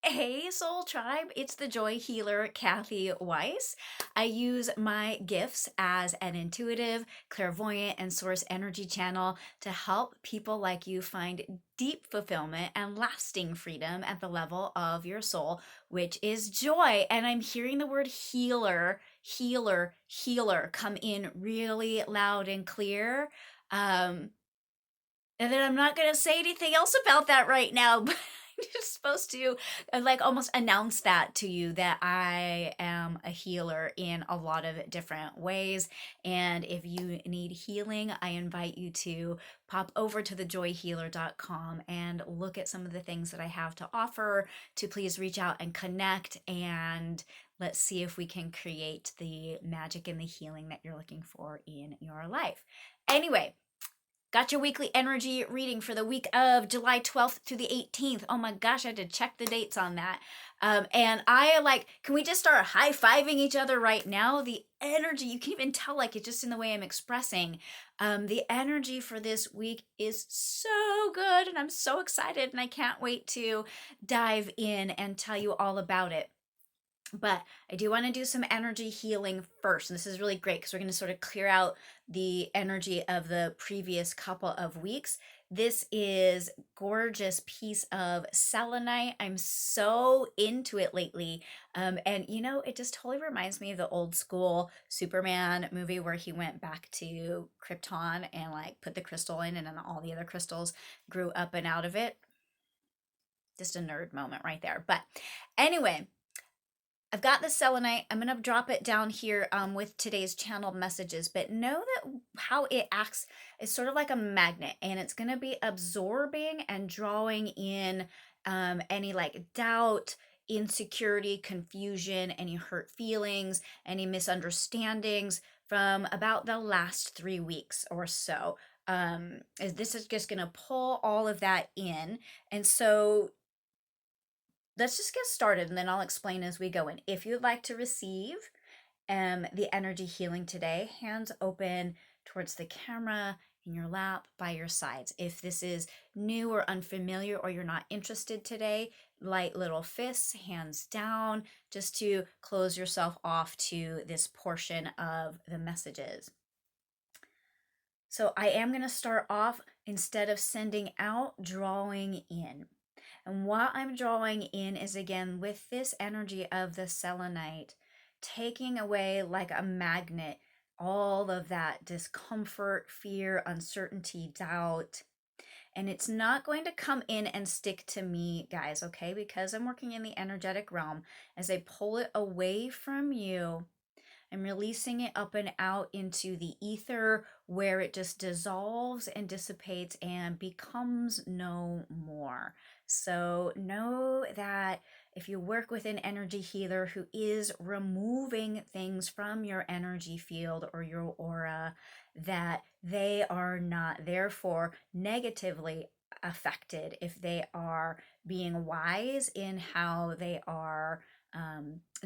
Hey, Soul Tribe, it's the Joy Healer, Kathy Weiss. I use my gifts as an intuitive, clairvoyant, and source energy channel to help people like you find deep fulfillment and lasting freedom at the level of your soul, which is joy. And I'm hearing the word healer, healer, healer come in really loud and clear. Um, and then I'm not going to say anything else about that right now, but I'm just supposed to like almost announce that to you that I am a healer in a lot of different ways. And if you need healing, I invite you to pop over to thejoyhealer.com and look at some of the things that I have to offer, to please reach out and connect, and let's see if we can create the magic and the healing that you're looking for in your life. Anyway, got your weekly energy reading for the week of July 12th to the 18th. Oh my gosh, I had to check the dates on that. And I like, can we just start high-fiving each other right now? The energy, you can even tell like it's just in the way I'm expressing. The energy for this week is so good and I'm so excited and I can't wait to dive in and tell you all about it. But I do want to do some energy healing first. And this is really great because we're going to sort of clear out the energy of the previous couple of weeks. This is gorgeous piece of selenite. I'm so into it lately. And you know, it just totally reminds me of the old school Superman movie where he went back to Krypton and like put the crystal in and then all the other crystals grew up and out of it. Just a nerd moment right there. But anyway, I've got the selenite. I'm going to drop it down here with today's channeled messages, but know that how it acts is sort of like a magnet, and it's going to be absorbing and drawing in any like doubt, insecurity, confusion, any hurt feelings, any misunderstandings from about the last 3 weeks or so. This is just going to pull all of that in. And so let's just get started and then I'll explain as we go in. If you'd like to receive the energy healing today, hands open towards the camera, in your lap, by your sides. If this is new or unfamiliar or you're not interested today, light little fists, hands down, just to close yourself off to this portion of the messages. So I am going to start off, instead of sending out, drawing in. And what I'm drawing in is, again, with this energy of the selenite, taking away like a magnet all of that discomfort, fear, uncertainty, doubt. And it's not going to come in and stick to me, guys, okay? Because I'm working in the energetic realm. As I pull it away from you, I'm releasing it up and out into the ether where it just dissolves and dissipates and becomes no more. So know that if you work with an energy healer who is removing things from your energy field or your aura, that they are not therefore negatively affected if they are being wise in how they are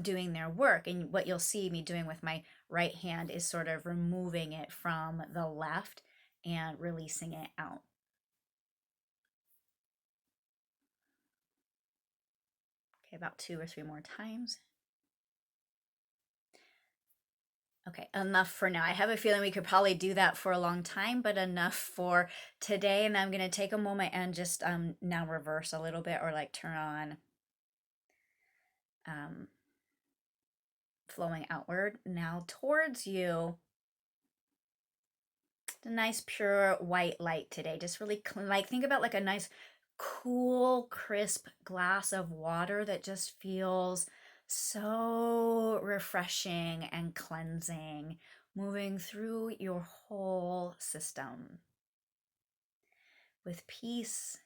doing their work. And what you'll see me doing with my right hand is sort of removing it from the left and releasing it out. Okay, about 2 or 3 more times. Okay, enough for now. I have a feeling we could probably do that for a long time, but enough for today. And I'm going to take a moment and just now reverse a little bit, or like turn on flowing outward now towards you. The nice pure white light today, just really like think about like a nice cool crisp glass of water that just feels so refreshing and cleansing, moving through your whole system with peace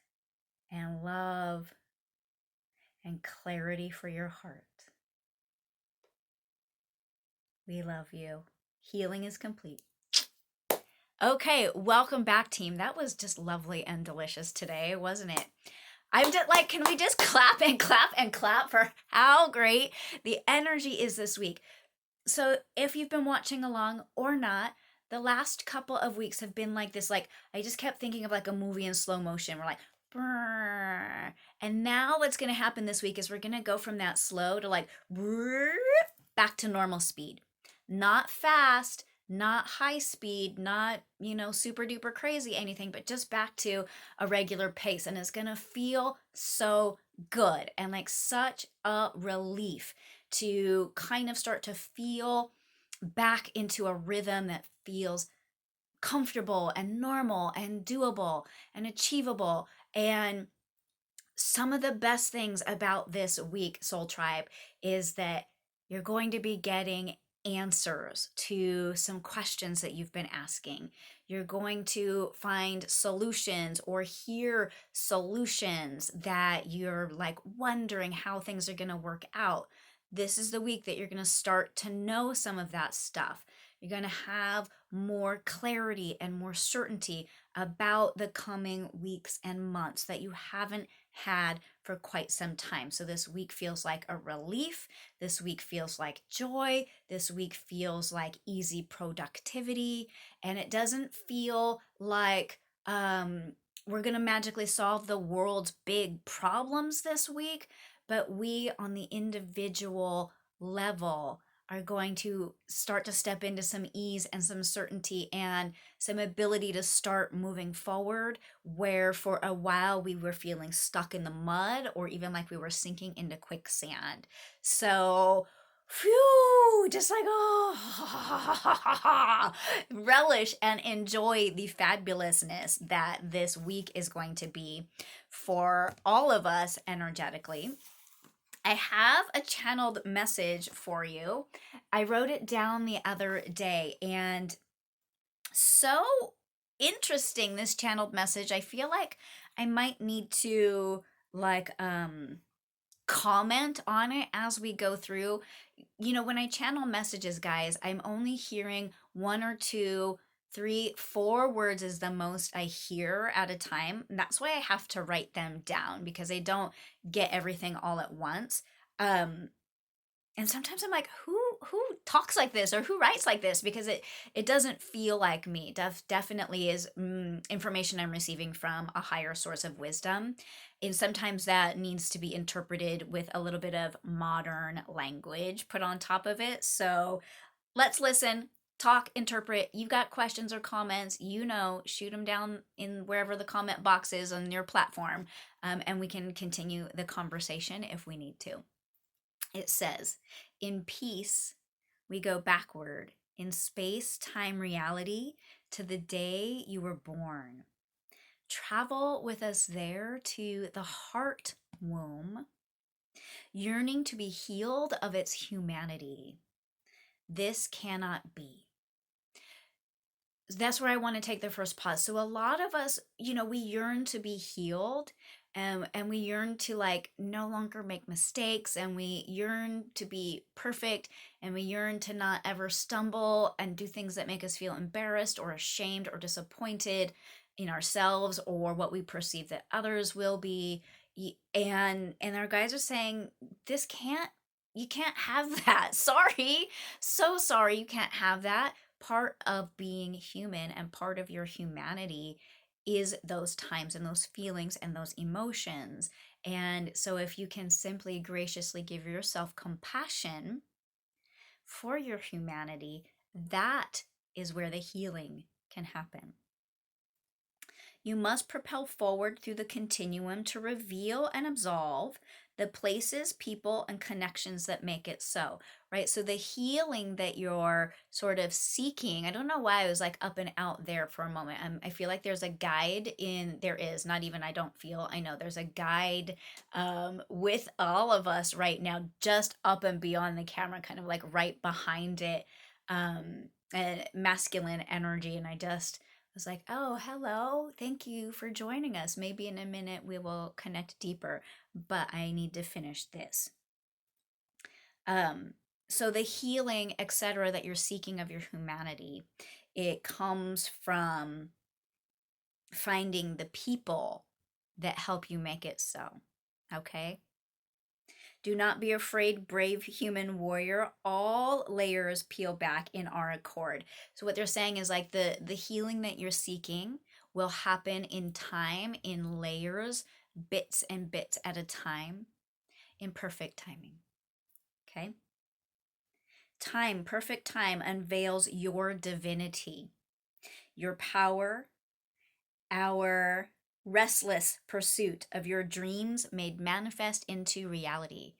and love and clarity for your heart. We love you. Healing is complete. Okay, welcome back, team. That was just lovely and delicious today, wasn't it? I'm just like, can we just clap and clap and clap for how great the energy is this week? So if you've been watching along or not, the last couple of weeks have been like this, like I just kept thinking of like a movie in slow motion. We're like brr. And now what's going to happen this week is we're going to go from that slow to like brr, back to normal speed. Not fast, not high speed, not, super duper crazy anything, but just back to a regular pace. And it's going to feel so good and like such a relief to kind of start to feel back into a rhythm that feels comfortable and normal and doable and achievable. And some of the best things about this week, Soul Tribe, is that you're going to be getting answers to some questions that you've been asking. You're going to find solutions or hear solutions that you're like wondering how things are going to work out. This is the week that you're going to start to know some of that stuff. You're going to have more clarity and more certainty about the coming weeks and months that you haven't had for quite some time. So this week feels like a relief. This week feels like joy. This week feels like easy productivity. And it doesn't feel like we're going to magically solve the world's big problems this week, but we on the individual level are going to start to step into some ease and some certainty and some ability to start moving forward, where for a while we were feeling stuck in the mud or even like we were sinking into quicksand. So, phew, just like, oh, relish and enjoy the fabulousness that this week is going to be for all of us energetically. I have a channeled message for you. I wrote it down the other day, and so interesting, this channeled message. I feel like I might need to like comment on it as we go through. When I channel messages, guys, I'm only hearing one or two, three, four words is the most I hear at a time. And that's why I have to write them down, because I don't get everything all at once. And sometimes I'm like, who talks like this or who writes like this? Because it doesn't feel like me. Definitely is information I'm receiving from a higher source of wisdom. And sometimes that needs to be interpreted with a little bit of modern language put on top of it. So let's listen, talk, interpret. You've got questions or comments, shoot them down in wherever the comment box is on your platform, and we can continue the conversation if we need to. It says, in peace, we go backward in space, time, reality to the day you were born. Travel with us there to the heart womb, yearning to be healed of its humanity. This cannot be. That's where I want to take the first pause. So a lot of us, we yearn to be healed, and we yearn to like no longer make mistakes, and we yearn to be perfect, and we yearn to not ever stumble and do things that make us feel embarrassed or ashamed or disappointed in ourselves or what we perceive that others will be. And our guides are saying, you can't have that. Sorry. So sorry, you can't have that. Part of being human and part of your humanity is those times and those feelings and those emotions. And so if you can simply graciously give yourself compassion for your humanity, that is where the healing can happen. You must propel forward through the continuum to reveal and absolve the places, people, and connections that make it so, right? So the healing that you're sort of seeking, I don't know why I was like up and out there for a moment. I feel like there's a guide there is, not even I don't feel, I know there's a guide with all of us right now, just up and beyond the camera, kind of like right behind it, and masculine energy. And I just was like, oh, hello, thank you for joining us. Maybe in a minute we will connect deeper, but I need to finish this. So the healing, etc., that you're seeking of your humanity, it comes from finding the people that help you make it so. Okay? Do not be afraid, brave human warrior. All layers peel back in our accord. So what they're saying is like the healing that you're seeking will happen in time, in layers, bits and bits at a time, in perfect timing. Okay? Time, perfect time, unveils your divinity, your power, our restless pursuit of your dreams made manifest into reality.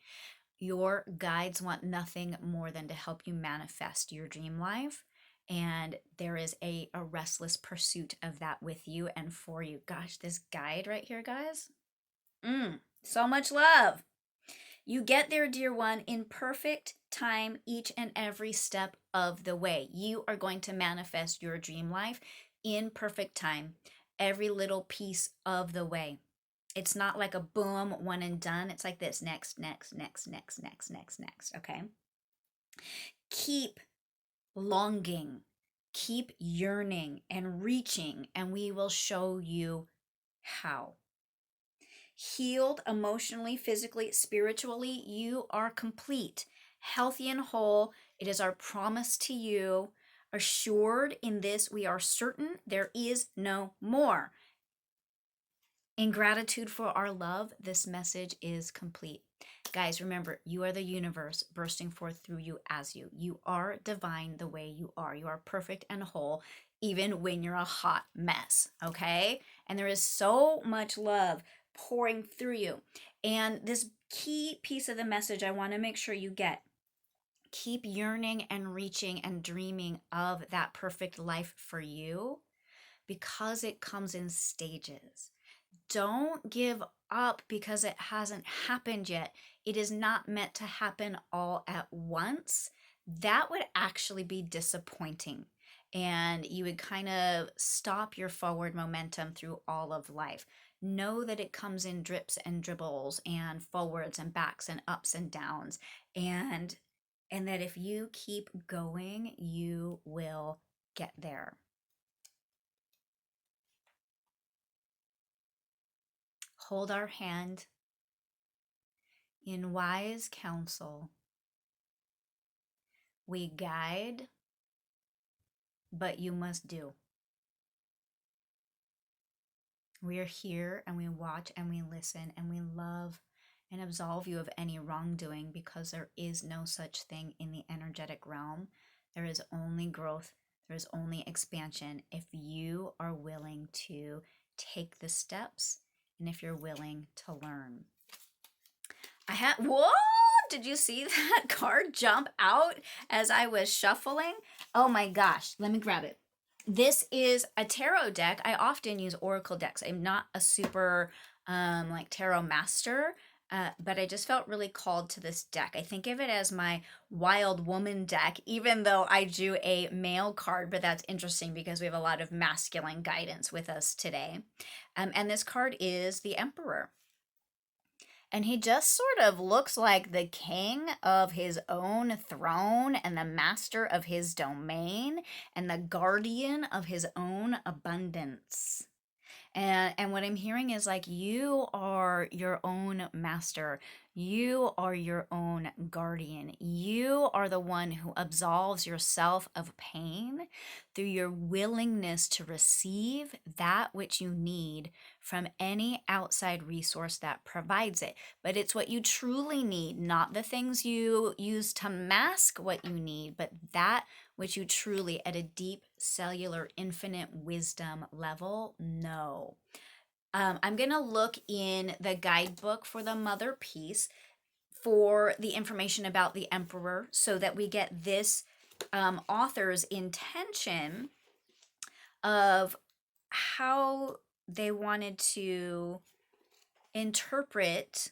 Your guides want nothing more than to help you manifest your dream life. And there is a restless pursuit of that with you and for you. Gosh, this guide right here, guys. So much love. You get there, dear one, in perfect time each and every step of the way. You are going to manifest your dream life in perfect time, every little piece of the way. It's not like a boom, one and done. It's like this: next, next, next, next, next, next, next. Okay. Keep longing, keep yearning and reaching, and we will show you how. Healed emotionally, physically, spiritually, you are complete, healthy, and whole. It is our promise to you. Assured in this, we are certain there is no more. In gratitude for our love, this message is complete. Guys, remember, you are the universe bursting forth through you as you. You are divine the way you are. You are perfect and whole, even when you're a hot mess, okay? And there is so much love pouring through you. And this key piece of the message I want to make sure you get: keep yearning and reaching and dreaming of that perfect life for you, because it comes in stages. Don't give up because it hasn't happened yet. It is not meant to happen all at once. That would actually be disappointing. And you would kind of stop your forward momentum through all of life. Know that it comes in drips and dribbles and forwards and backs and ups and downs. And that if you keep going, you will get there. Hold our hand in wise counsel. We guide, but you must do. We are here and we watch and we listen and we love and absolve you of any wrongdoing, because there is no such thing in the energetic realm. There is only growth. There is only expansion if you are willing to take the steps and if you're willing to learn. Whoa! Did you see that card jump out as I was shuffling? Oh my gosh, let me grab it. This is a tarot deck. I often use oracle decks. I'm not a super like tarot master, but I just felt really called to this deck. I think of it as my wild woman deck, even though I drew a male card, but that's interesting because we have a lot of masculine guidance with us today. And this card is the Emperor. And he just sort of looks like the king of his own throne and the master of his domain and the guardian of his own abundance. And what I'm hearing is like, you are your own master. You are your own guardian. You are the one who absolves yourself of pain through your willingness to receive that which you need from any outside resource that provides it. But it's what you truly need, not the things you use to mask what you need, but that which you truly, at a deep cellular infinite wisdom level, know. I'm going to look in the guidebook for the mother piece for the information about the Emperor, so that we get this author's intention of how they wanted to interpret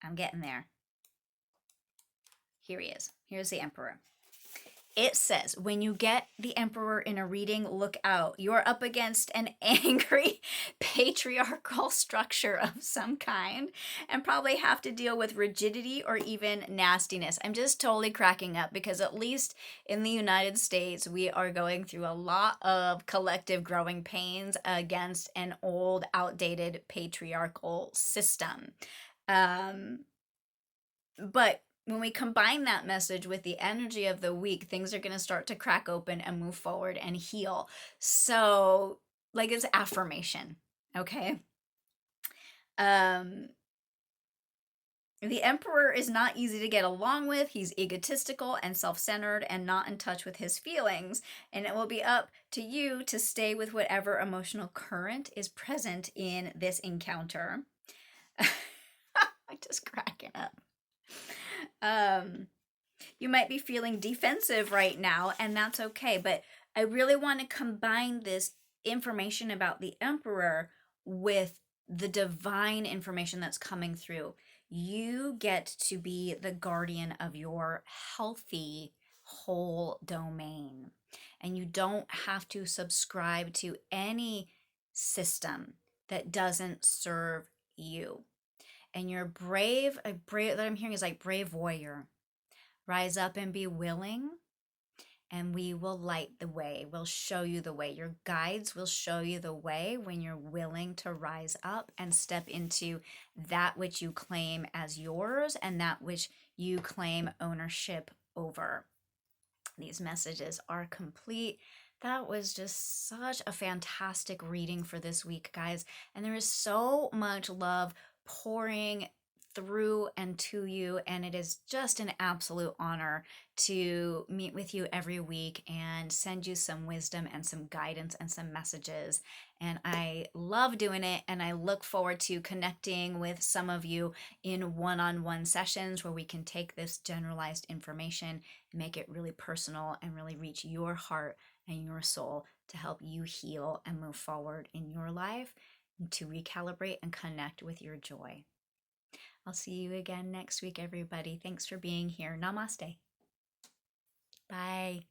I'm getting there. Here he is. Here's the Emperor. It says, when you get the Emperor in a reading, look out. You're up against an angry patriarchal structure of some kind and probably have to deal with rigidity or even nastiness. I'm just totally cracking up because at least in the United States, we are going through a lot of collective growing pains against an old, outdated patriarchal system. But when we combine that message with the energy of the week, things are going to start to crack open and move forward and heal. So, like, it's affirmation, okay? Um, the Emperor is not easy to get along with. He's egotistical and self centered and not in touch with his feelings. And it will be up to you to stay with whatever emotional current is present in this encounter. I'm just cracking up. You might be feeling defensive right now, and that's okay. But I really want to combine this information about the Emperor with the divine information that's coming through. You get to be the guardian of your healthy whole domain. And you don't have to subscribe to any system that doesn't serve you. And you're brave, a brave that I'm hearing is like brave warrior. Rise up and be willing, and we will light the way. We'll show you the way. Your guides will show you the way when you're willing to rise up and step into that which you claim as yours and that which you claim ownership over. These messages are complete. That was just such a fantastic reading for this week, guys. And there is so much love pouring through and to you. And it is just an absolute honor to meet with you every week and send you some wisdom and some guidance and some messages. And I love doing it. And I look forward to connecting with some of you in one-on-one sessions where we can take this generalized information, make it really personal, and really reach your heart and your soul to help you heal and move forward in your life, to recalibrate and connect with your joy. I'll see you again next week, everybody. Thanks for being here. Namaste. Bye.